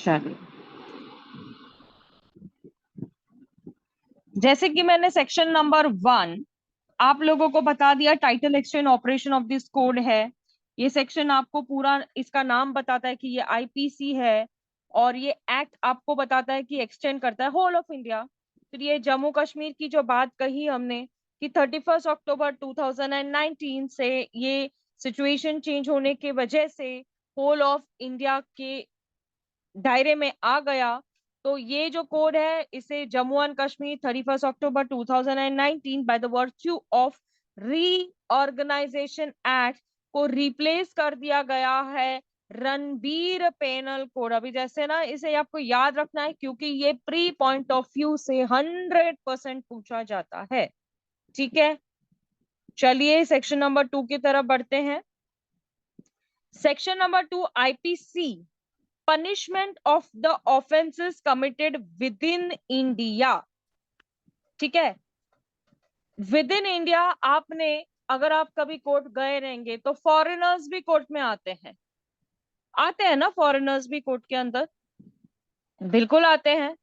चलिए, जैसे कि मैंने सेक्शन नंबर 1 आप लोगों को बता दिया, title exchange operation of this code है। ये सेक्शन आपको पूरा इसका नाम बताता है कि ये आईपीसी है, और ये एक्ट आपको बताता है कि एक्सटेंड करता है होल ऑफ इंडिया। फिर ये जम्मू कश्मीर की जो बात कही हमने कि 31 अक्टूबर 2019 से ये सिचुएशन चेंज होने की वजह से होल ऑफ इंडिया के दायरे में आ गया। तो ये जो कोड है इसे Jammu and Kashmir 31 October 2019 by the virtue of reorganisation act को रिप्लेस कर दिया गया है रणबीर पेनल कोड। अभी जैसे ना इसे आपको याद रखना है क्योंकि ये प्री पॉइंट ऑफ व्यू से 100% पूछा जाता है। ठीक है, चलिए सेक्शन नंबर 2 की तरफ बढ़ते हैं। Section number 2 IPC punishment of the offences committed with in India. ठीक है, विद इन इंडिया आपने अगर आप कभी कोर्ट गए रहेंगे तो फॉरेनर्स भी कोर्ट में आते हैं ना, फॉरेनर्स भी कोर्ट के अंदर बिल्कुल आते हैं।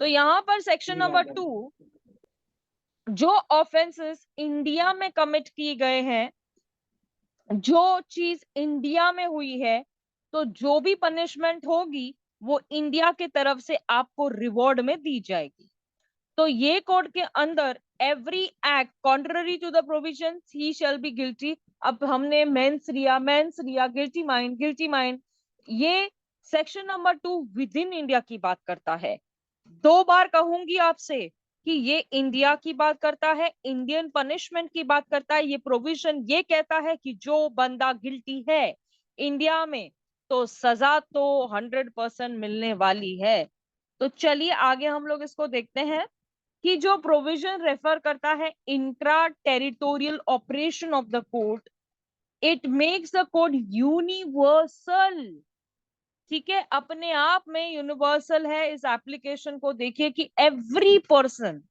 तो यहां पर सेक्शन नंबर 2 जो ऑफेंसेस इंडिया में कमिट किए गए हैं, जो चीज इंडिया में हुई है, तो जो भी पनिशमेंट होगी वो इंडिया के तरफ से आपको रिवॉर्ड में दी जाएगी। तो ये कोड के अंदर every act contrary to the provision he shall be guilty. अब हमने मेंस लिया, गिल्टी माइंड। ये section number 2 within India की बात करता है। 2 बार कहूंगी आपसे कि ये इंडिया की बात करता है, इंडियन पनिशमेंट की बात करता है। ये प्रोविजन ये कहता है कि जो बंदा गिल्टी है इंडिया में तो सजा तो 100% मिलने वाली है। तो चलिए आगे हम लोग इसको देखते हैं कि जो प्रोविजन रेफर करता है intra territorial operation of the court, it makes the code universal. ठीक है, अपने आप में यूनिवर्सल है। इस एप्लीकेशन को देखिए कि एवरी पर्सन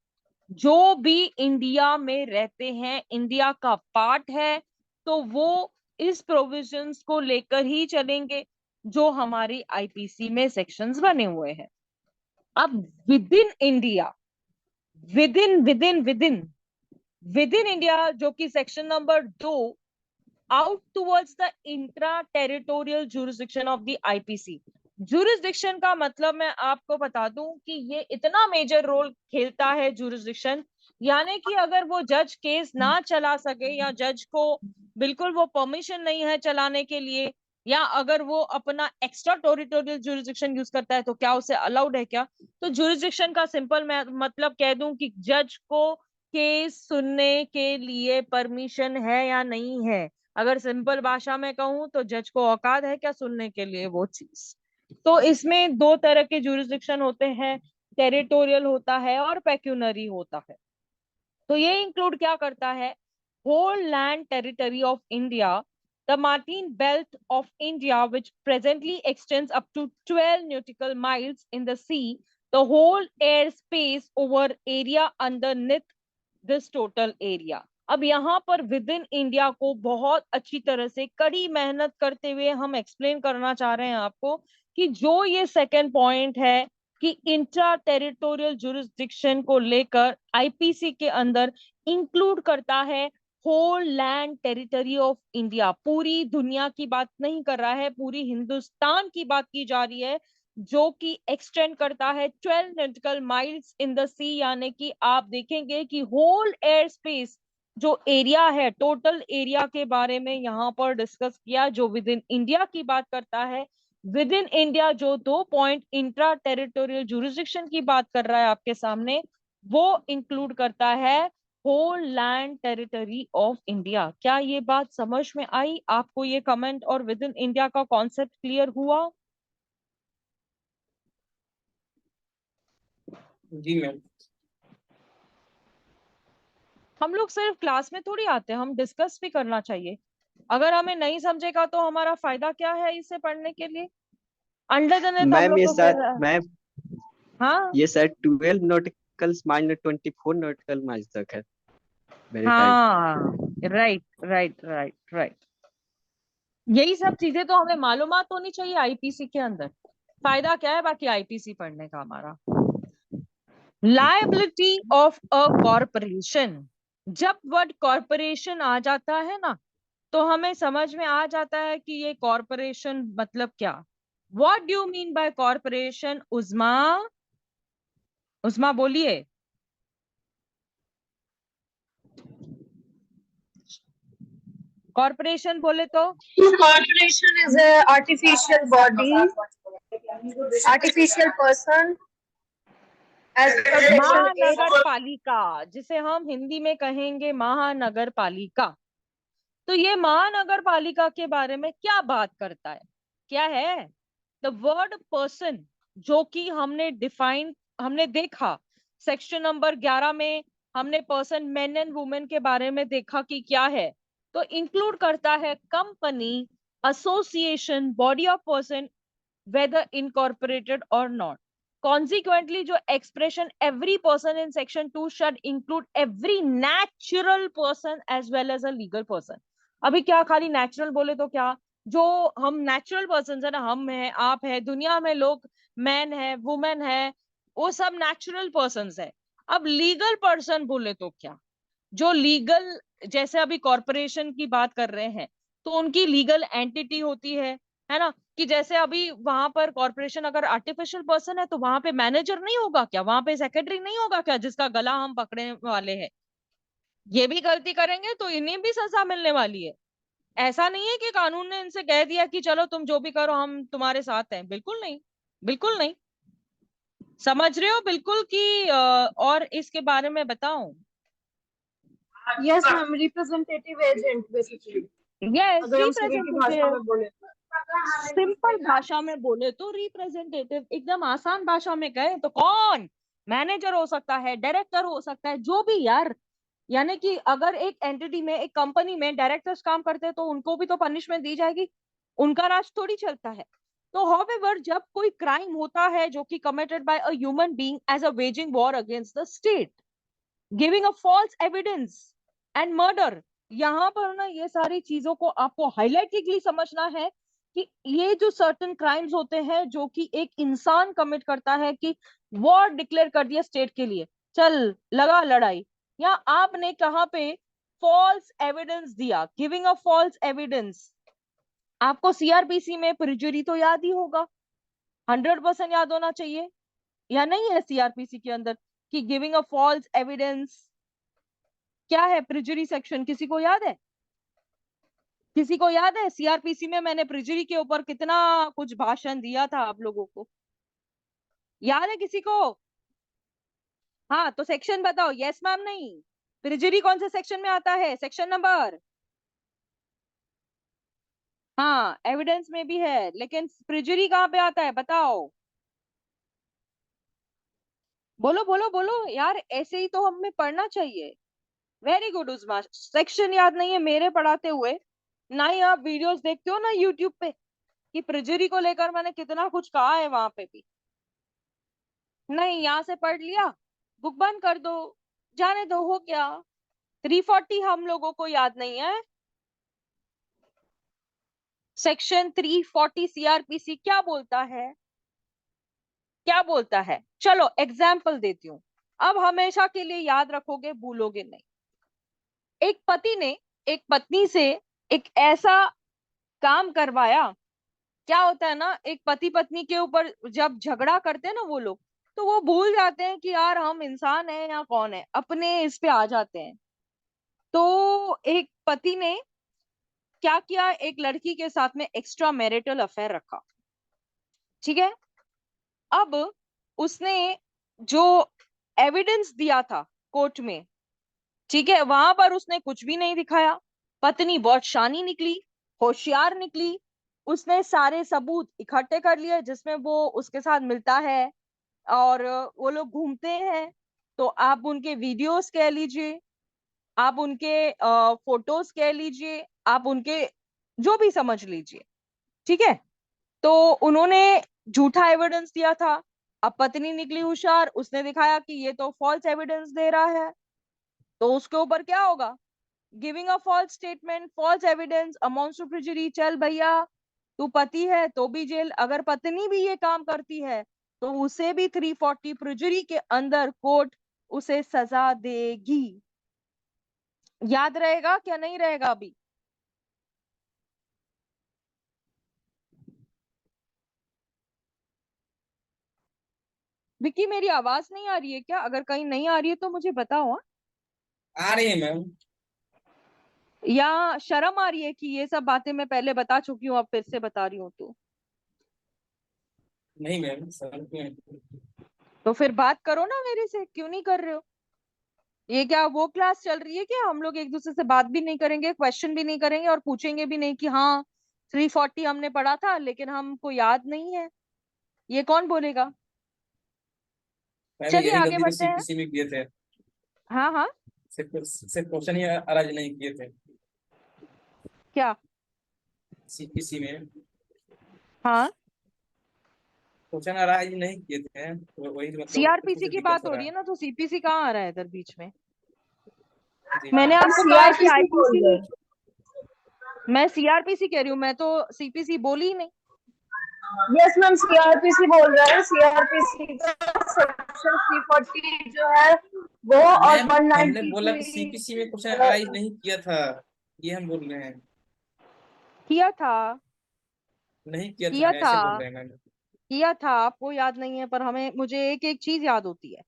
जो भी इंडिया में रहते हैं, इंडिया का पार्ट है, तो वो इस प्रोविजंस को लेकर ही चलेंगे जो हमारी आईपीसी में सेक्शंस बने हुए हैं। अब with in India, with in India जो कि section number 2 out towards the intra territorial jurisdiction of the IPC. Jurisdiction का मतलब मैं आपको बता दूं कि ये इतना मेजर रोल खेलता है जुरिस्डिक्शन, यानी कि अगर वो जज केस ना चला सके या जज को बिल्कुल वो परमिशन नहीं है चलाने के लिए, या अगर वो अपना एक्स्ट्रा टेरिटोरियल जुरिस्डिक्शन यूज करता है तो क्या उसे अलाउड है क्या? तो जुरिस्डिक्शन का सिंपल मतलब कह दूं कि जज को केस सुनने के लिए परमिशन है या नहीं है। अगर सिंपल भाषा में कहूं तो जज को औकात है क्या सुनने के लिए वो चीज। तो इसमें 2 तरह के जुरिस्डिक्शन होते हैं, टेरिटोरियल होता है और पेक्यूनरी होता है। तो ये इंक्लूड क्या करता है? Whole land territory of India, the maritime belt of India which presently extends up to 12 nautical miles in the sea, the whole air space over area underneath this total area. अब यहाँ पर with in India को बहुत अच्छी तरह से कड़ी मेहनत करते हुए हम एक्सप्लेन करना चाह रहे हैं आपको कि जो ये सेकंड पॉइंट है कि इंट्रा टेरिटोरियल जुरिस्डिक्शन को लेकर आईपीसी के अंदर इंक्लूड करता है whole land territory of India. पूरी दुनिया की बात नहीं कर रहा है, पूरी हिंदुस्तान की बात की जा रही है, जो कि एक्सटेंड करता है 12 nautical miles इन द सी। यानी कि आप देखेंगे कि होल एयर स्पेस जो एरिया है, टोटल एरिया के बारे में यहाँ पर डिस्कस किया जो विद इन इंडिया की बात करता है। विद इन इंडिया जो 2 पॉइंट इंट्रा टेरिटोरियल जुरिस्डिक्शन की बात कर रहा है आपके सामने, वो इंक्लूड करता है whole land territory of India. क्या ये बात समझ में आई आपको? ये कमेंट और विद इन इंडिया का कॉन्सेप्ट क्लियर हुआ? जी मैम। हम लोग सिर्फ क्लास में थोड़ी आते हैं, हम डिस्कस भी करना चाहिए। अगर हमें नहीं समझेगा तो हमारा फायदा क्या है इसे पढ़ने के लिए? अंडर द नेत हम मैम लोग ये को शायद मैम हाँ ये शायद 12 नॉटिकल माइल 24 नॉटिकल माइल तक है मेरे टाइम। हाँ, राइट राइट राइट राइट। यही सब चीजें तो हमें मालूमात होनी चाहिए आईपीसी के अंदर। फायदा क्या है बाकी आईपीसी पढ़ने का हमारा। लायबिलिटी ऑफ अ कॉरपोरेशन, जब वर्ड कॉरपोरेशन आ जाता है ना तो हमें समझ में आ जाता है कि ये कॉरपोरेशन मतलब क्या। What do you mean by corporation Usma? Usma बोलिए। कॉरपोरेशन बोले तो Corporation is a artificial body, artificial person as protection महानगर पालिका, जिसे हम हिंदी में कहेंगे महानगर पालिका। तो ये महानगर पालिका के बारे में क्या बात करता है? क्या है? द वर्ड पर्सन, जो कि हमने देखा सेक्शन नंबर 11 में, हमने पर्सन मेन एंड वुमेन के बारे में देखा कि क्या है। तो इंक्लूड करता है company, association, body of person, weather incorporated और नॉट। Consequently, जो expression every person in section 2 should include every natural person as well as a legal person। अभी क्या खाली नेचुरल बोले तो क्या, जो हम नेचुरल पर्सन है ना, हम है, आप है, दुनिया में लोग मैन है, वुमेन है, वो सब नेचुरल पर्सन है। अब लीगल पर्सन बोले तो क्या, जो लीगल, जैसे अभी कॉरपोरेशन की बात कर रहे हैं तो उनकी लीगल एंटिटी होती है ना, कि जैसे अभी वहां पर कॉरपोरेशन अगर आर्टिफिशियल पर्सन है तो वहां पे मैनेजर नहीं होगा क्या, वहां पे सेक्रेटरी नहीं होगा क्या, जिसका गला हम पकड़ने वाले हैं। ये भी गलती करेंगे तो इन्हें भी सजा मिलने वाली है। ऐसा नहीं है कि कानून ने इनसे कह दिया कि चलो तुम जो भी करो हम तुम्हारे साथ हैं, बिल्कुल नहीं, बिल्कुल नहीं। समझ रहे हो बिल्कुल कि और इसके बारे में बताऊं? Yes, ma'am. Representative agent basically. Yes, अगर हम सीधे की भाषा में बोले तो। सिंपल भाषा में बोले तो रिप्रेजेंटेटिव। एकदम आसान भाषा में कहे तो कौन, मैनेजर हो सकता है, डायरेक्टर हो सकता है, जो भी यार। यानी कि अगर एक एंटिटी में, एक कंपनी में डायरेक्टर्स काम करते हैं तो उनको भी तो पनिशमेंट दी जाएगी, उनका राज थोड़ी चलता है। तो हाउएवर जब कोई क्राइम होता है जो कि committed by a human being as a waging war against the state, giving a false evidence and murder, यहाँ पर ना ये सारी चीजों को आपको हाईलाइटली समझना है कि ये जो सर्टन क्राइम्स होते हैं जो कि एक इंसान कमिट करता है, कि वॉर डिक्लेयर कर दिया स्टेट के लिए, चल लगा लड़ाई, या आपने कहाँ पे फॉल्स एविडेंस दिया, गिविंग अ फॉल्स एविडेंस। आपको सीआरपीसी में प्रिजुरी तो याद ही होगा, 100% याद होना चाहिए, या नहीं है सीआरपीसी के अंदर कि गिविंग अ फॉल्स एविडेंस क्या है? प्रिजुरी सेक्शन किसी को याद है? किसी को याद है? सीआरपीसी में मैंने प्रिजुरी के ऊपर कितना कुछ भाषण दिया था आप लोगों को, याद है किसी को? हाँ तो सेक्शन बताओ, यस मैम नहीं। प्रिजुरी कौन से सेक्शन में आता है? सेक्शन नंबर, हाँ एविडेंस में भी है, लेकिन प्रिजुरी कहाँ पे आता है बताओ? बोलो बोलो बोलो यार, ऐसे ही तो हमें पढ़ना चाहिए। वेरी गुड उस्मा, सेक्शन याद नहीं है मेरे पढ़ाते हुए, ना ही आप वीडियोस देखते हो ना यूट्यूब पे कि प्रिजुरी को लेकर मैंने कितना कुछ कहा है वहां पे भी। नहीं, यहाँ से पढ़ लिया, बुक बंद कर दो, जाने दो, हो क्या। 340 हम लोगों को याद नहीं है। सेक्शन 340 सीआरपीसी क्या बोलता है? क्या बोलता है? चलो एग्जाम्पल देती हूँ, अब हमेशा के लिए याद रखोगे, भूलोगे नहीं। एक पति ने एक पत्नी से एक ऐसा काम करवाया, क्या होता है ना, एक पति पत्नी के ऊपर जब झगड़ा करते हैं ना वो लोग, तो वो भूल जाते हैं कि यार हम इंसान हैं या कौन है, अपने इस पे आ जाते हैं। तो एक पति ने क्या किया, एक लड़की के साथ में एक्स्ट्रा मैरिटल अफेयर रखा, ठीक है। अब उसने जो एविडेंस दिया था कोर्ट में, ठीक है, वहां पर उसने कुछ भी नहीं दिखाया। पत्नी बहुत शानी निकली, होशियार निकली, उसने सारे सबूत इकट्ठे कर लिए जिसमें वो उसके साथ मिलता है और वो लोग घूमते हैं। तो आप उनके वीडियोस कह लीजिए, आप उनके फोटोज कह लीजिए, आप उनके जो भी समझ लीजिए, ठीक है। तो उन्होंने झूठा एविडेंस दिया था। अब पत्नी निकली होशियार, उसने दिखाया कि ये तो फॉल्स एविडेंस दे रहा है, तो उसके ऊपर क्या होगा? Giving a false statement, false evidence amounts to perjury. चल भैया तू पति है तो भी जेल, अगर पत्नी भी ये काम करती है तो उसे भी 340 परजुरी के अंदर कोर्ट उसे सजा देगी। याद रहेगा क्या नहीं रहेगा अभी? विक्की मेरी आवाज नहीं आ रही है क्या? अगर कहीं नहीं आ रही है तो मुझे बताओ। हाँ? आ रही है मैम। या शर्म आ रही है कि ये सब बातें मैं पहले बता चुकी हूँ अब फिर से बता रही हूँ? नहीं मैम, सर तो फिर बात करो ना मेरे से, क्यों नहीं कर रहे हो? ये क्या वो क्लास चल रही है कि हम लोग एक दूसरे से बात भी नहीं करेंगे, क्वेश्चन भी नहीं करेंगे और पूछेंगे भी नहीं कि हाँ 340 हमने पढ़ा था लेकिन हमको याद नहीं है? ये कौन बोलेगा? मैंने चलिए यही आगे गलती तो बढ़ते हैं। सीपीसी में किए थे। हाँ हाँ। सिर्फ क्वेश्चन ही अरेंज नहीं किए थे क्या? सीपीसी में। हाँ, क्वेश्चन अरेंज नहीं किए थे, तो वही मतलब सीआरपीसी कुछ की दिक्कत बात हो हो रहा रही है। है ना, तो सीपीसी कहाँ आ रहा है इधर बीच में? जी मैंने मैम। आपको कहा कि सीआरपीसी बोल रहे आईपीसी, हैं। मैं सीआरपीसी कह रही हूँ, मैं तो सीपीसी बोली ही नहीं। यस मैम, सीआरपीसी बोल रहे हैं। सीआरपीसी का सेक्शन 340 जो है वो, और मैम हमने बोला कि 193 सीपीसी में क्वेश्चन अरेंज नहीं किया था, ये हम बोल रहे हैं। किया था, नहीं किया था, किया था, ऐसे बोल रहे हैं मैम। किया था। आपको याद नहीं है पर हमें, मुझे एक एक चीज याद होती है।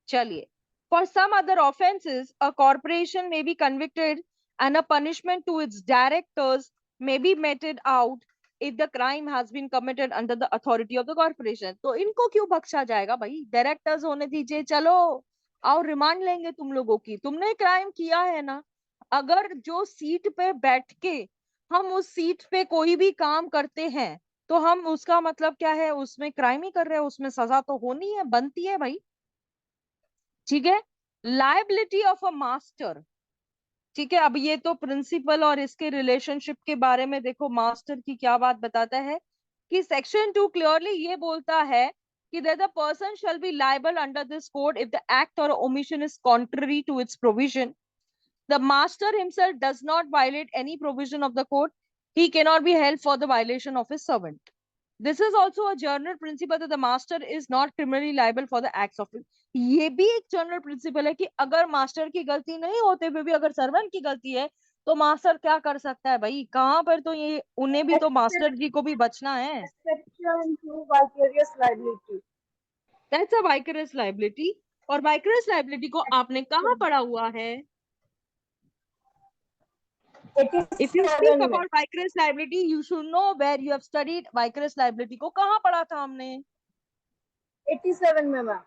चलिए, for some other offenses a corporation may be convicted and a punishment to its directors may be meted out if the crime has been committed under the authority of the corporation। तो इनको क्यों बख्शा जाएगा भाई? Directors होने दीजिए, चलो आओ रिमांड लेंगे तुम लोगों की, तुमने क्राइम किया है ना। अगर जो सीट पे बैठ के हम उस सीट पे कोई भी काम करते हैं तो हम उसका मतलब क्या है, उसमें क्राइम ही कर रहे हैं, उसमें सजा तो होनी है, बनती है भाई। ठीक है। Liability of a master. ठीक है, अब ये तो प्रिंसिपल और इसके रिलेशनशिप के बारे में देखो मास्टर की क्या बात बताता है कि सेक्शन 2 क्लियरली ये बोलता है कि that the person shall be liable under this code if the act or omission is contrary to its provision. The master himself does not violate any provision of the code. He cannot be held for the violation of his servant. This is also a general principle that the master is not criminally liable for the acts of it. ये भी एक general principle है कि अगर master की गलती नहीं होते हुए भी अगर सर्वेंट की गलती है तो मास्टर क्या कर सकता है भाई? कहाँ पर तो ये, उन्हें भी तो मास्टर जी को भी बचना है। exception to vicarious liability। That's a vicarious liability. और वाइकरस लाइबिलिटी को आपने कहाँ पढ़ा हुआ है? If you speak 87 में। about vicarious liability, you should know where you have studied vicarious liability को कहाँ पढ़ा था हमने? 87 में ma'am.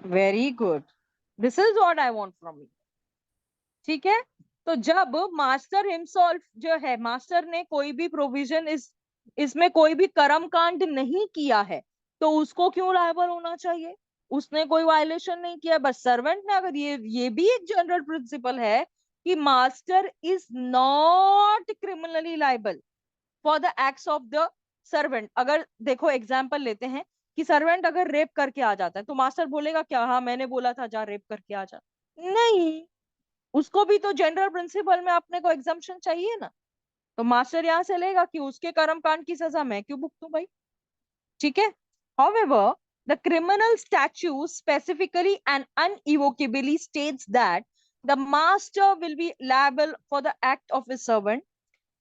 Very good. This is what I want from you. ठीक है। तो जब मास्टर हिमसेल्फ जो है, मास्टर ने कोई भी प्रोविजन इसमें कोई भी कर्म कांड नहीं किया है तो उसको क्यों लायबल होना चाहिए? उसने कोई वायलेशन नहीं किया, बस सर्वेंट ने। अगर ये भी एक जनरल प्रिंसिपल है कि master is not criminally liable for the acts of the servant. अगर देखो एग्जाम्पल लेते हैं कि सर्वेंट अगर रेप करके आ जाता है तो मास्टर बोलेगा क्या, हाँ मैंने बोला था जा रेप करके आ जा? नहीं, उसको भी तो जनरल प्रिंसिपल में अपने को एग्जम्पशन चाहिए ना। तो मास्टर यहाँ से लेगा कि उसके कर्म कांड की सजा मैं क्यों भुगतूं भाई? ठीक है। However, the criminal statute specifically and unevocably states that the master will be liable for the act of his servant.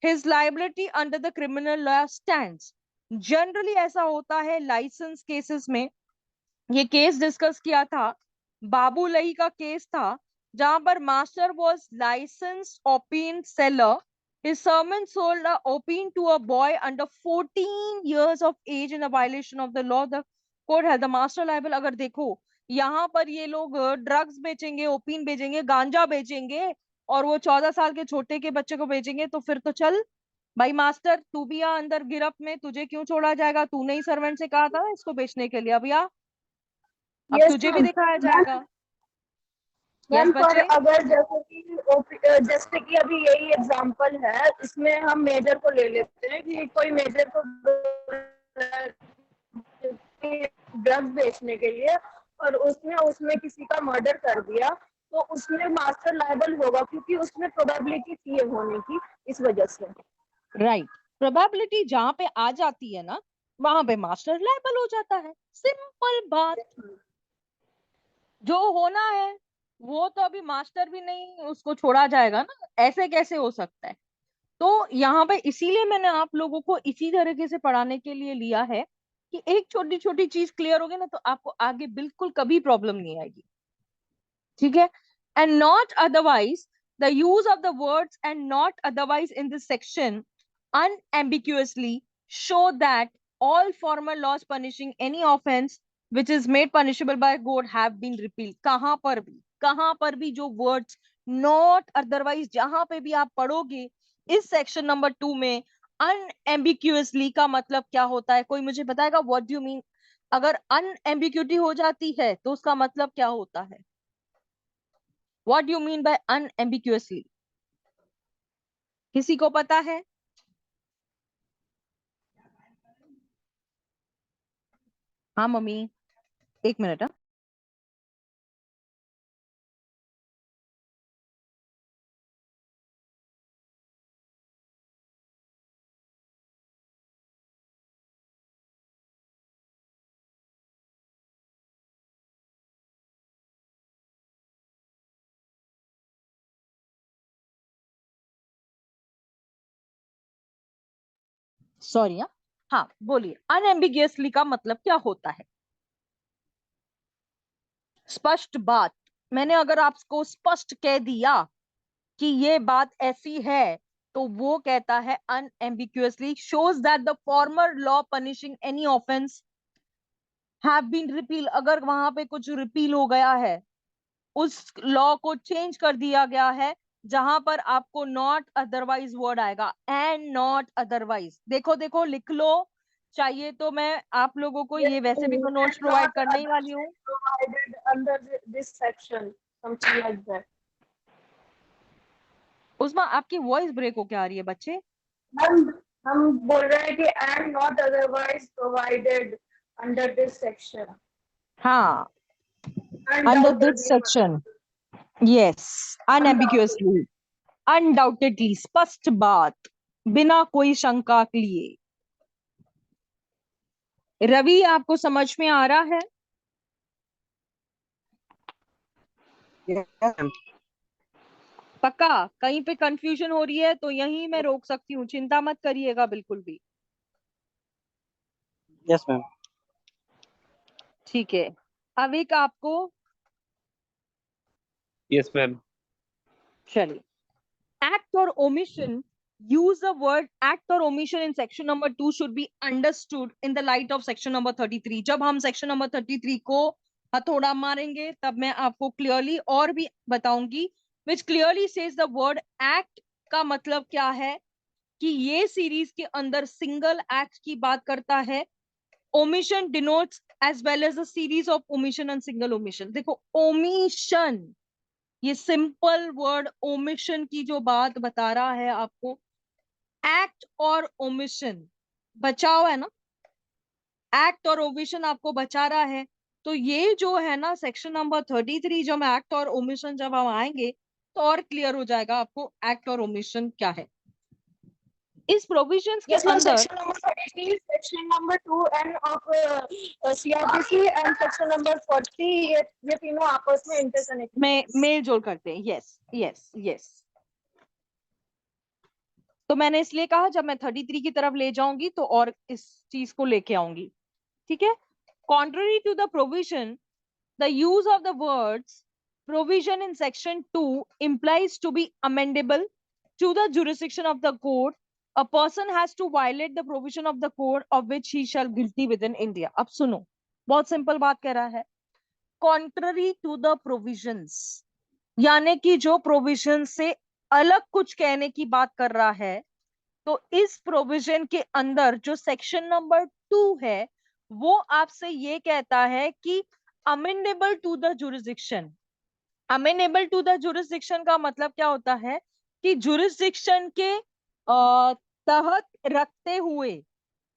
His liability under the criminal law stands. Generally ऐसा होता है लाइसेंस केसेस में। ये केस डिस्कस किया था, बाबू लई का case था, जहां पर master was licensed opium seller. His servant sold a opium to a boy under 14 years of age in a violation of the law. The court held the master liable। अगर देखो यहाँ पर ये लोग ड्रग्स बेचेंगे, ओपियम बेचेंगे, गांजा बेचेंगे और वो 14 साल के छोटे के बच्चे को बेचेंगे तो फिर तो चल भाई मास्टर तू भी आ अंदर गिरफ्त में, तुझे क्यों छोड़ा जाएगा? तूने ही सर्वेंट से कहा था इसको बेचने के लिए, अब या अब यस तुझे भी मैम। दिखाया जाएगा। यस मैम पर बच्चे। अगर जैसे कि अभी यही एग्जांपल है, इसमें हम मेजर को ले लेते हैं कि कोई मेजर को ड्रग्स बेचने के लिए और उसने उसमें किसी का मर्डर कर दिया तो उसमें मास्टर लायबल होगा क्योंकि उसमें प्रोबेबिलिटी थी होने की, इस वजह से। राइट। प्रोबेबिलिटी जहां पे आ जाती है ना, वहां पे मास्टर लायबल हो जाता है। सिंपल बात। जो होना है वो तो अभी मास्टर भी नहीं उसको छोड़ा जाएगा ना, ऐसे कैसे हो सकता है। तो यहाँ पे इसीलिए मैंने आप लोगों को इसी तरीके से पढ़ाने के लिए लिया है कि एक छोटी छोटी चीज क्लियर होगी ना तो आपको आगे बिल्कुल कभी प्रॉब्लम नहीं आएगी। ठीक है। And not otherwise, the use of the words and not otherwise in this section unambiguously show that all former laws punishing any offense which is made punishable by God have been repealed। कहां पर भी जो words not otherwise जहां पे भी आप पढ़ोगे इस सेक्शन नंबर 2 में, अनएम्बिक्यूअसली का मतलब क्या होता है, कोई मुझे बताएगा व्हाट डू यू मीन। अगर अनएम्बिग्यूटी हो जाती है तो उसका मतलब क्या होता है, what do you mean by unambiguously, किसी को पता है? हाँ मम्मी, एक मिनट। सॉरी। हाँ बोलिए, अनएम्बिगियसली का मतलब क्या होता है? स्पष्ट बात। मैंने अगर आपको स्पष्ट कह दिया कि ये बात ऐसी है तो वो कहता है unambiguously shows that the former law punishing any offence have been repeal. अगर वहां पे कुछ रिपील हो गया है, उस लॉ को चेंज कर दिया गया है, जहां पर आपको नॉट अदरवाइज वर्ड आएगा, एंड नॉट अदरवाइज। देखो देखो लिख लो, चाहिए तो मैं आप लोगों को ये वैसे भी तो नोट्स प्रोवाइड करने ही वाली हूँ। provided under this section, something like that. उसमें आपकी वॉइस ब्रेक हो क्या आ रही है बच्चे? हम बोल रहे हैं कि and not otherwise provided under this section. हाँ, under this section, yes, unambiguously, undoubtedly, स्पष्ट बात, बिना कोई शंका के लिए। रवि आपको समझ में आ रहा है? Yeah, पक्का? कहीं पे कंफ्यूजन हो रही है तो यहीं मैं रोक सकती हूँ, चिंता मत करिएगा बिल्कुल भी। yes ma'am. ठीक है। अब एक आपको, Yes, ma'am. चलिए, act or omission, use the word act or omission in section number 2 should be understood in the light of section number 33। जब हम section number 33 को हथौड़ा मारेंगे तब मैं आपको क्लियरली और भी बताऊंगी, which clearly says the word act का मतलब क्या है, कि ये सीरीज के अंदर सिंगल एक्ट की बात करता है। Omission denotes as well as a series of omission and single omission. देखो ओमिशन, ये सिंपल वर्ड ओमिशन की जो बात बता रहा है आपको, एक्ट और ओमिशन बचाव है ना, एक्ट और ओमिशन आपको बचा रहा है। तो ये जो है ना सेक्शन नंबर 33, जब एक्ट और ओमिशन जब हम आएंगे तो और क्लियर हो जाएगा आपको एक्ट और ओमिशन क्या है। इस प्रोविजंस के Yes, ma'am. अंदर Section number 33, section number 2 and of CRPC and section number 40 ये तीनों आपस में इंटरकनेक्टेड में मेल जोल करते हैं। Yes yes yes. तो मैंने इसलिए कहा जब मैं 33 की तरफ ले जाऊंगी तो और इस चीज को लेके आऊंगी। ठीक है। Contrary to the provision, the use of the words provision in section 2 implies to be amendable to the jurisdiction of the court. A person has to violate the provision of the code of which he shall guilty within India। अब सुनो, बहुत simple बात कह रहा है, contrary to the provisions, यानी कि जो प्रोविजन से अलग कुछ कहने की बात कर रहा है। तो इस प्रोविजन के अंदर जो सेक्शन नंबर 2 है वो आपसे ये कहता है कि amenable to the jurisdiction. Amenable to the jurisdiction का मतलब क्या होता है कि जुरिस्डिक्शन के तहत रखते हुए,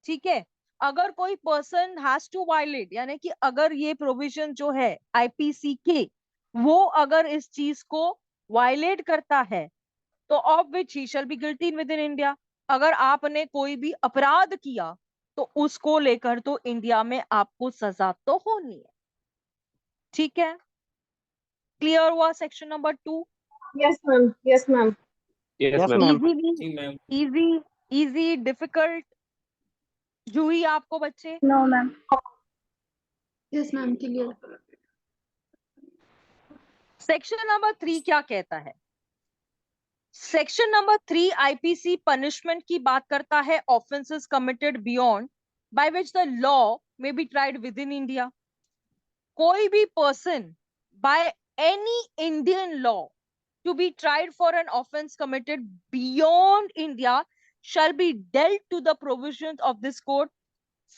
ठीक है, अगर कोई पर्सन हैज टू वायलेट, यानी कि अगर ये प्रोविजन जो है आईपीसी के, वो अगर इस चीज को वायलेट करता है तो of which he shall be guilty with in India. अगर आपने कोई भी अपराध किया तो उसको लेकर तो इंडिया में आपको सजा तो होनी है। ठीक है, क्लियर हुआ section number 2? Yes ma'am, yes ma'am. Yes yes ma'am. Ma'am. Easy, जी ma'am. Easy, easy, difficult? Juhi आपको बच्चे? No ma'am. Yes ma'am, clear. Section number 3 क्या कहता है? सेक्शन नंबर 3 आईपीसी पनिशमेंट की बात करता है, offences committed beyond by which the law may be tried with in India. कोई भी person by any Indian law to be tried for an offense committed beyond India shall be dealt to the provisions of this code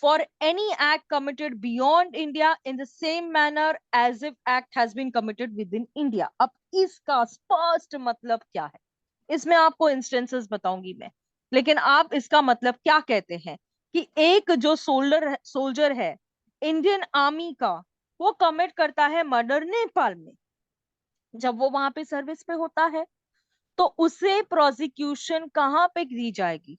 for any act committed beyond India in the same manner as if act has been committed within India। अब इसका स्पष्ट मतलब क्या है? इसमें आपको instances बताऊंगी मैं, लेकिन आप इसका मतलब क्या कहते हैं कि एक जो सोल्जर है इंडियन आर्मी का, वो कमिट करता है मर्डर नेपाल में, जब वो वहां पे सर्विस पे होता है, तो उसे प्रोसिक्यूशन कहां पे दी जाएगी?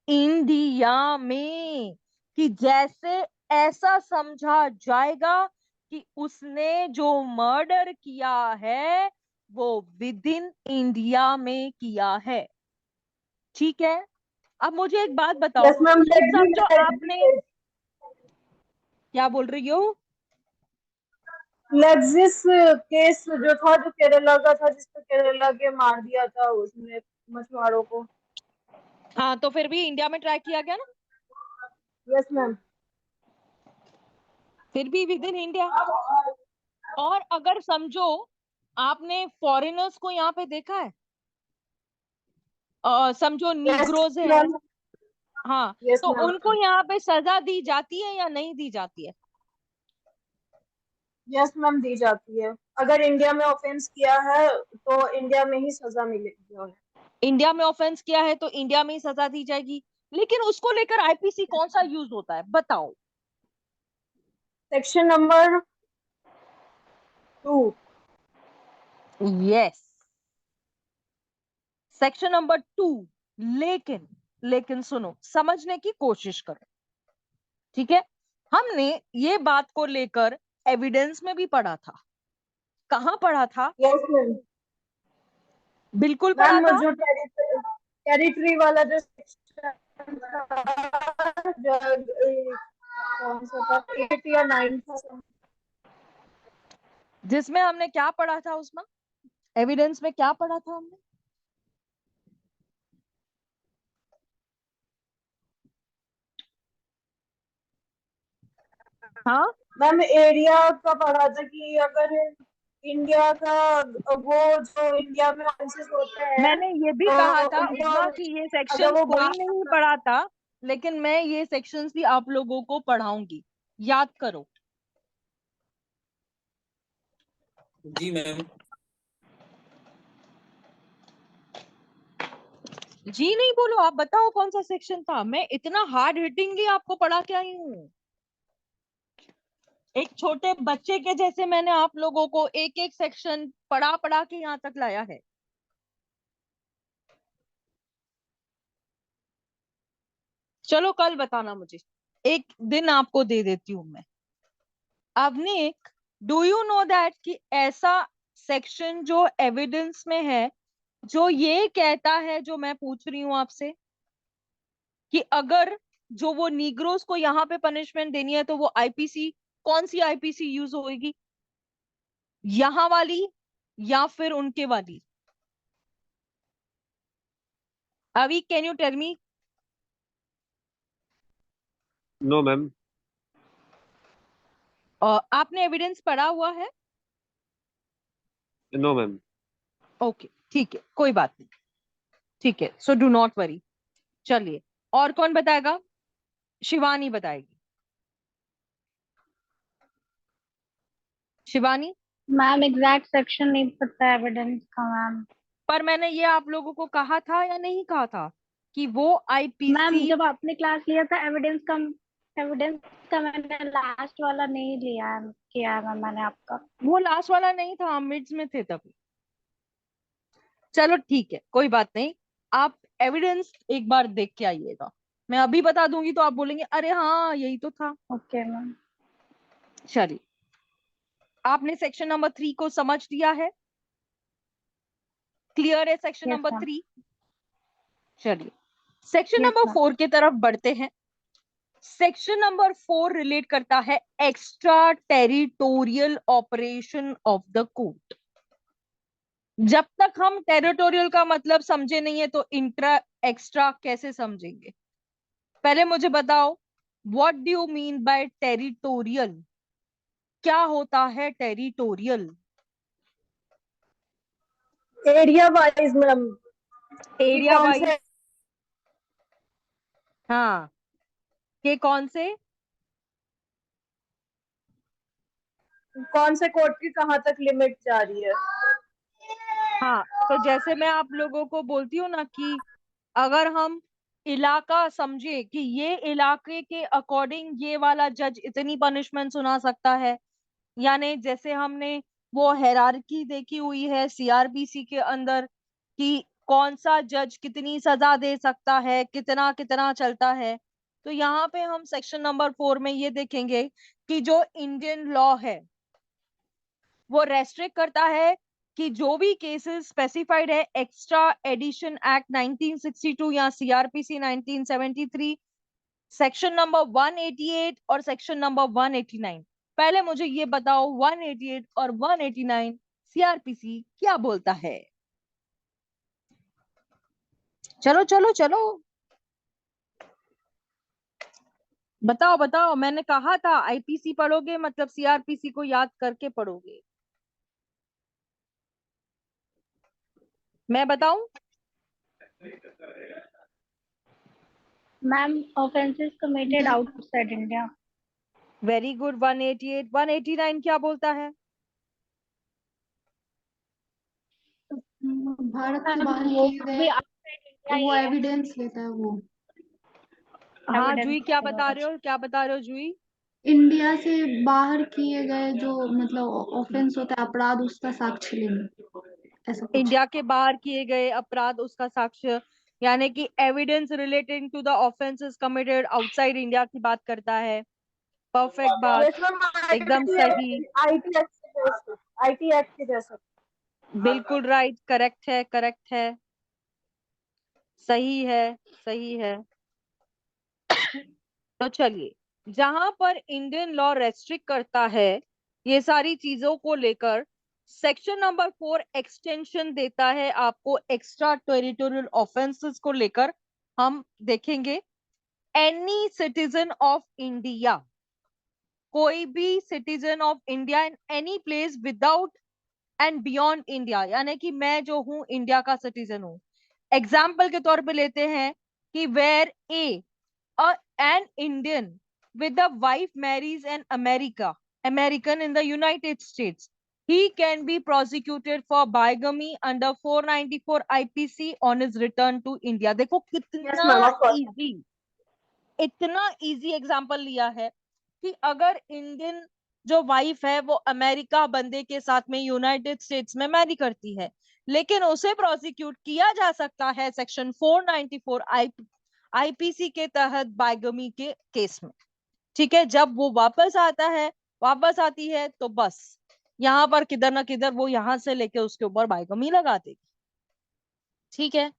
इंडिया में। कि जैसे ऐसा समझा जाएगा कि उसने जो मर्डर किया है वो विद इन इंडिया में किया है। ठीक है, अब मुझे एक बात बताओ यस मैम। कि समझो आपने, क्या बोल रही हो? लेक्सिस केस जो था, जो केरला का था, जिसपे केरला के मार दिया था उसने मछुआरों को। हाँ, तो फिर भी इंडिया में ट्राई किया गया ना? Yes ma'am. फिर भी विद इन इंडिया। और अगर समझो आपने फॉरेनर्स को यहाँ पे देखा है, समझो नीग्रोज है, मैम। हाँ, यस तो मैम। उनको यहाँ पे सजा दी जाती है या नहीं दी जाती है? यस मैम, दी जाती है। अगर इंडिया में ऑफेंस किया है तो इंडिया में ही सजा मिलेगी उन्हें। इंडिया में ऑफेंस किया है तो इंडिया में ही सजा दी जाएगी, लेकिन उसको लेकर आईपीसी कौन सा यूज होता है बताओ? Section number 2। Yes, section number 2। लेकिन सुनो, समझने की कोशिश करो। ठीक है, हमने ये बात को लेकर एविडेंस में भी पढ़ा था। कहाँ पढ़ा था? Yes ma'am. बिल्कुल पढ़ा मैम, था। जो टेरिटरी वाला जो सेक्शन था, जो कौन सा था, 8 या 9 था। जिसमें हमने क्या पढ़ा था, उसमें एविडेंस में क्या पढ़ा था हमने? हाँ, मैम, एरिया का पढ़ा था कि अगर इंडिया का, वो जो इंडिया में ऑफेंसेस होते हैं मैंने ये भी तो कहा था उनको, उमा कि ये अगर सेक्शंस वो कोई नहीं पढ़ा था, लेकिन मैं ये सेक्शंस भी आप लोगों को पढ़ाऊंगी, याद करो। जी मैम। जी नहीं बोलो, आप बताओ कौन सा सेक्शन था? मैं इतना हार्ड हिटिंगली आपको पढ़ा के आई हूँ, एक छोटे बच्चे के जैसे मैंने आप लोगों को एक एक सेक्शन पढ़ा पढ़ा के यहाँ तक लाया है। चलो कल बताना मुझे, एक दिन आपको दे देती हूँ मैं। अवनीक, डू यू नो दैट कि ऐसा सेक्शन जो एविडेंस में है, जो ये कहता है, जो मैं पूछ रही हूँ आपसे, कि अगर जो वो नीग्रोस को यहाँ पे पनिशमेंट देनी है तो वो आईपीसी, कौन सी आईपीसी यूज होगी? यहाँ वाली या फिर उनके वाली? अभी can you tell me? No ma'am. आपने एविडेंस पढ़ा हुआ है? No ma'am. ओके, ठीक है, कोई बात नहीं, ठीक है, सो डू नॉट वरी। चलिए, और कौन बताएगा? शिवानी बताएगी। शिवानी। मैम एग्जैक्ट सेक्शन नहीं पता एविडेंस का मैम। पर मैंने ये आप लोगों को कहा था या नहीं कहा था कि वो मैम आईपीसी? जब आपने क्लास लिया था एविडेंस का मैंने लास्ट वाला नहीं लिया है, किया है मैम मैंने आपका। वो लास्ट वाला नहीं था, हम मिड्स में थे तभी। चलो ठीक है, कोई बात नहीं, आप एविडेंस एक बार देख के आइएगा, मैं अभी बता दूंगी तो आप बोलेंगे अरे हाँ यही तो था। Okay ma'am. चलिए, आपने सेक्शन नंबर 3 को समझ लिया है? क्लियर है सेक्शन यस नंबर मैम। 3? चलिए सेक्शन यस नंबर मैम। 4 की तरफ बढ़ते हैं। सेक्शन नंबर 4 रिलेट करता है extra territorial operation of the court. जब तक हम टेरिटोरियल का मतलब समझे नहीं है तो इंट्रा एक्स्ट्रा कैसे समझेंगे? पहले मुझे बताओ, what do you mean bye territorial? क्या होता है territorial? Area wise ma'am, area कौन वाइज। से हाँ, के कौन से? कोर्ट की कहाँ तक लिमिट जा रही है। हाँ, तो जैसे मैं आप लोगों को बोलती हूँ ना कि अगर हम इलाका समझे कि ये इलाके के अकॉर्डिंग ये वाला जज इतनी पनिशमेंट सुना सकता है, यानी जैसे हमने वो हायरार्की देखी हुई है सीआरपीसी के अंदर कि कौन सा जज कितनी सजा दे सकता है, कितना कितना चलता है। तो यहाँ पे हम सेक्शन नंबर 4 में ये देखेंगे कि जो इंडियन लॉ है वो रेस्ट्रिक्ट करता है कि जो भी केसेस स्पेसिफाइड है एक्स्ट्रा एडिशन एक्ट 1962 या सीआरपीसी 1973, सेक्शन नंबर 188 और सेक्शन नंबर 189। पहले मुझे ये बताओ 188 और 189 सीआरपीसी क्या बोलता है? चलो चलो चलो, बताओ बताओ। मैंने कहा था आईपीसी पढ़ोगे मतलब सीआरपीसी को याद करके पढ़ोगे। मैं बताऊं? Ma'am offences committed outside India. Very good. 188। 189 क्या बोलता है? भारत से मैम बाहर वो किए भी गए, आउटसाइड इंडिया वो ही है। एविडेंस लेता है वो। हाँ एविडेंस जूही, क्या बता रहे हो, क्या बता रहे हो जूही? इंडिया से बाहर किए गए जो मतलब ऑफेंस होता है, अपराध, उसका साक्ष्य लेना, ऐसा कुछ। इंडिया के बाहर किए गए अपराध उसका साक्ष्य, यानी कि evidence relating to the offences committed outside India की बात करता है। परफेक्ट बात, यस मैम, एकदम सही, आईटी एक्ट के जैसा। बिल्कुल राइट, करेक्ट है, करेक्ट है, सही है, सही है। तो चलिए, जहां पर इंडियन लॉ रेस्ट्रिक्ट करता है ये सारी चीजों को लेकर, सेक्शन नंबर 4 एक्सटेंशन देता है आपको एक्स्ट्रा टेरिटोरियल ऑफेंसेस को लेकर। हम देखेंगे एनी सिटीजन ऑफ इंडिया, कोई भी citizen of India in any place without and beyond India, यानी कि मैं जो हूं इंडिया का सिटीजन हूं। एग्जाम्पल के तौर पे लेते हैं कि where a an Indian with a wife marries an American in the United States, he can be prosecuted for bigamy under 494 IPC on his return to India। देखो यस कितना मैम, ऑफ कोर्स। इजी, इतना easy example लिया है कि अगर Indian जो wife है वो अमेरिका बंदे के साथ में यूनाइटेड स्टेट्स में मैरी करती है, लेकिन उसे प्रोसिक्यूट किया जा सकता है सेक्शन 494 आईपीसी के तहत बाइगमी के केस में। ठीक है, जब वो वापस आता है, वापस आती है तो बस यहाँ पर किधर ना किधर वो यहाँ से लेके उसके ऊपर बाइगमी लगा देगी। ठीक है,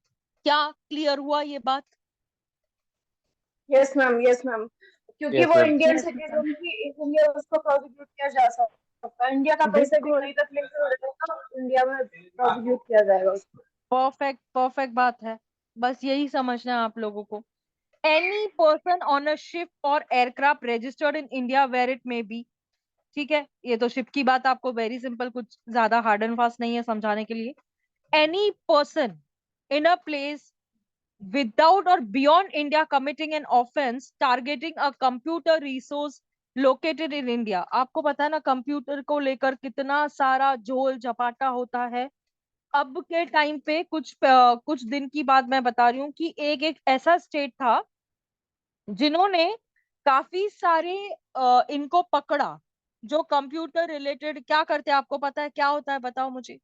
क्या क्लियर हुआ ये बात? यस मैम, यस मैम, क्योंकि Yes, वो ma'am. Indian yes ma'am. Citizen की इसीलिए उसको प्रोसिक्यूट किया जा सकता है। इंडिया का कोई से भी बिल्कुल कहीं तक लिंक रहेगा, इंडिया में प्रोसिक्यूट किया जाएगा उसको। परफेक्ट, परफेक्ट बात है, बस यही समझना है आप लोगों को। Any person on a ship or aircraft registered in India where it may be. ठीक है, ये तो शिप की बात आपको वेरी सिंपल, कुछ ज्यादा हार्ड एंड फास्ट नहीं है समझाने के लिए। Any person in a place without or beyond India committing an offense targeting a computer resource located in India। आपको पता है ना कंप्यूटर को लेकर कितना सारा झोल झपाटा होता है। अब के टाइम पे कुछ दिन की बात मैं बता रही हूँ कि एक एक ऐसा स्टेट था जिन्होंने काफी सारे इनको पकड़ा जो कंप्यूटर रिलेटेड क्या करते हैं, आपको पता है क्या होता है? बताओ मुझे।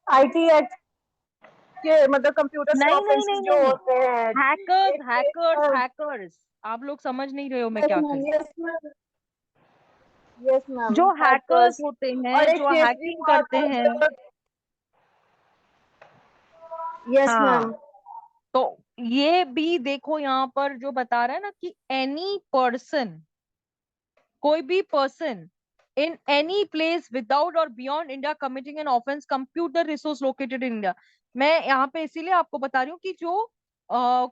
आईटी एक्ट के मतलब कंप्यूटर से नहीं नहीं ऑफेंसेस नहीं जो नहीं, होते हैं, हैकर्स हैकर्स एक हैकर्स, आप लोग समझ नहीं रहे हो मैं यस क्या मैम, कह, यस मैम, यस मैम, जो हैकर्स हैकर्स। होते और हैं, एक जो केस भी हैकिंग हुआ करते था हैं, जब, यस हाँ, मैम, तो ये भी देखो यहाँ पर जो बता रहा है ना कि एनी पर्सन, कोई भी person in any place without or beyond India committing an offense computer resource located in India। मैं यहाँ पे इसीलिए आपको बता रही हूँ कि जो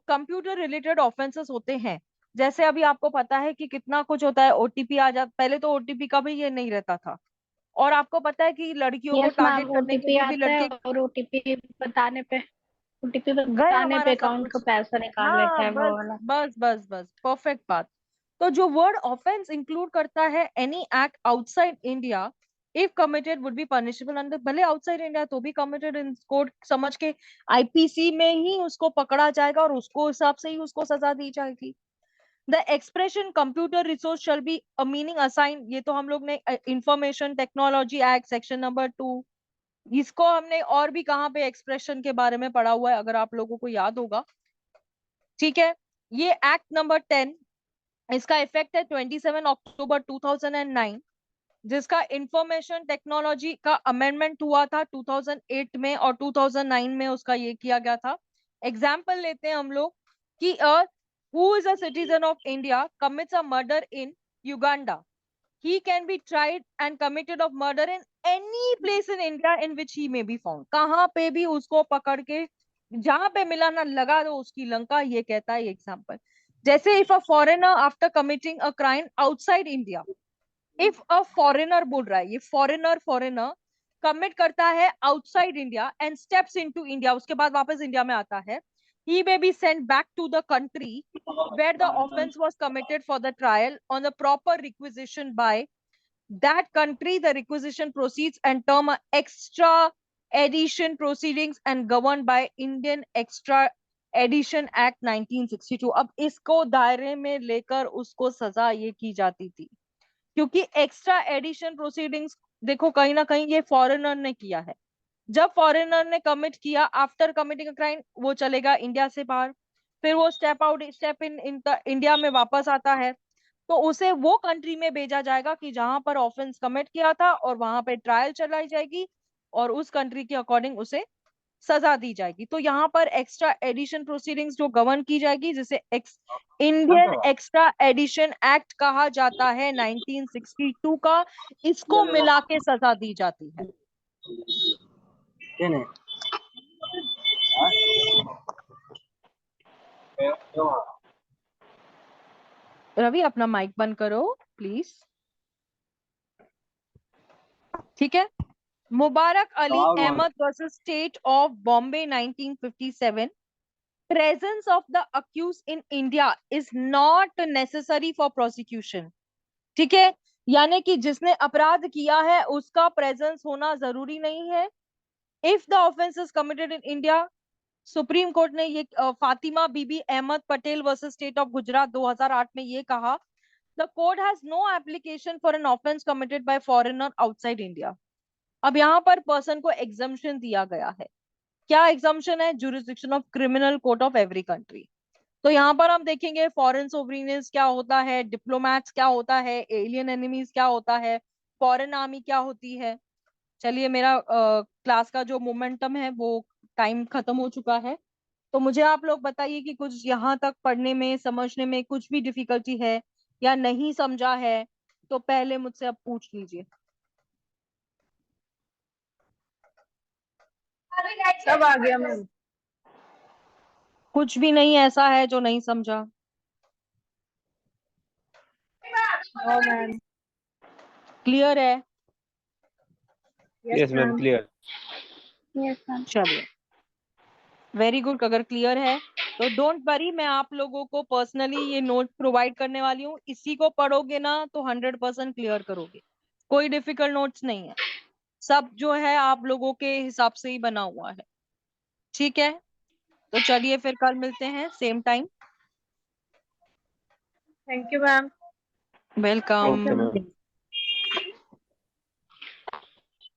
कंप्यूटर रिलेटेड ऑफेंसेस होते हैं, जैसे अभी आपको पता है कि कितना कुछ होता है, ओटीपी आ जाता, पहले तो ओटीपी का भी ये नहीं रहता था, और आपको पता है कि लड़कियों को यस मैम, टारगेट करने के ओटीपी लिए भी आता है लड़के और ओटीपी गए बताने पे हमारा सब अकाउंट का कुछ। पैसा निकाल लेता हाँ है वो बस वाला। बस बस बस, परफेक्ट बात। तो जो वर्ड ऑफेंस इंक्लूड करता है any act outside India if committed would be punishable under, भले आउटसाइड इंडिया तो भी कमिटेड इन कोर्ट समझ के आईपीसी में ही उसको पकड़ा जाएगा और उसको हिसाब से ही उसको सजा दी जाएगी। The expression computer resource shall be a meaning assign, ये तो हम लोग ने information technology act section number 2, इसको हमने और भी कहाँ पे एक्सप्रेशन के बारे में पढ़ा हुआ है अगर आप लोगों को याद होगा। ठीक है, ये एक्ट नंबर 10, इसका इफेक्ट है 27 अक्टूबर 2009, जिसका इंफॉर्मेशन टेक्नोलॉजी का अमेंडमेंट हुआ था 2008 में और 2009 में उसका ये किया गया था। एग्जाम्पल लेते हैं हम लोग कि who is a citizen of India commits a murder in Uganda, he can be tried and committed of murder in any place in India in which he may be found। कहाँ पे भी उसको पकड़ के जहां पे मिला ना लगा दो उसकी लंका, ये कहता है एग्जाम्पल। जैसे if a foreigner after committing a crime outside India, if a foreigner बोल रहा है, ये फॉरेनर फॉरेनर कमिट करता है outside India and steps into India, उसके बाद वापस इंडिया में आता है, he may be sent back to the country where the offense was committed for the trial on the proper requisition by that country, the requisition proceeds and term extra edition proceedings and governed by Indian extra edition act 1962। अब इसको दायरे में लेकर उसको सजा ये की जाती थी, क्योंकि एक्स्ट्रा एडिशन प्रोसीडिंग्स देखो कहीं ना कहीं ये फॉरेनर ने किया है। जब फॉरेनर ने कमिट किया आफ्टर कमिटिंग क्राइम, वो चलेगा इंडिया से बाहर, फिर वो स्टेप इन इंडिया में वापस आता है, तो उसे वो कंट्री में भेजा जाएगा कि जहां पर ऑफेंस कमिट किया था, और वहां पे ट्रायल चलाई जाएगी और उस कंट्री के अकॉर्डिंग उसे सजा दी जाएगी। तो यहाँ पर एक्स्ट्रा एडिशन प्रोसीडिंग्स जो गवर्न की जाएगी, जिसे इंडियन एक्स्ट्रा एडिशन एक्ट कहा जाता है 1962 का, इसको मिला के सजा दी जाती है। रवि अपना माइक बंद करो प्लीज। ठीक है, Mubarak Ali Ahmed versus state of Bombay 1957, presence of the accused in India is not necessary for prosecution। ठीक है, यानी कि जिसने अपराध किया है उसका प्रेजेंस होना जरूरी नहीं है। If the offence is committed in India, Supreme Court ने ये Fatima Bibi Ahmed Patel versus state of Gujarat 2008 में ये कहा, the court has no application for an offence committed by foreigner outside India. अब यहाँ पर पर्सन को एग्जम्पशन दिया गया है। क्या एग्जम्पशन है? Jurisdiction of criminal court of every country. तो यहाँ पर हम देखेंगे फॉरेन सोवरेनिटी क्या होता है, डिप्लोमैट्स क्या होता है, एलियन एनिमीज क्या होता है, फॉरेन आर्मी क्या होती है। चलिए, मेरा क्लास का जो मोमेंटम है वो टाइम खत्म हो चुका है, तो मुझे आप लोग बताइए कि कुछ यहाँ तक पढ़ने में समझने में कुछ भी डिफिकल्टी है या नहीं समझा है, तो पहले मुझसे अब पूछ लीजिए। सब आ गया मैम। कुछ भी नहीं ऐसा है जो नहीं समझा? No ma'am. क्लियर है? Yes, ma'am. Clear. Yes ma'am. चलिए, वेरी गुड। अगर क्लियर है तो डोंट वरी, मैं आप लोगों को पर्सनली ये नोट प्रोवाइड करने वाली हूँ, इसी को पढ़ोगे ना तो 100% क्लियर करोगे। कोई डिफिकल्ट नोट्स नहीं है, सब जो है आप लोगों के हिसाब से ही बना हुआ है। ठीक है, तो चलिए फिर कल मिलते हैं same time. Thank you ma'am. Welcome. Okay, ma'am.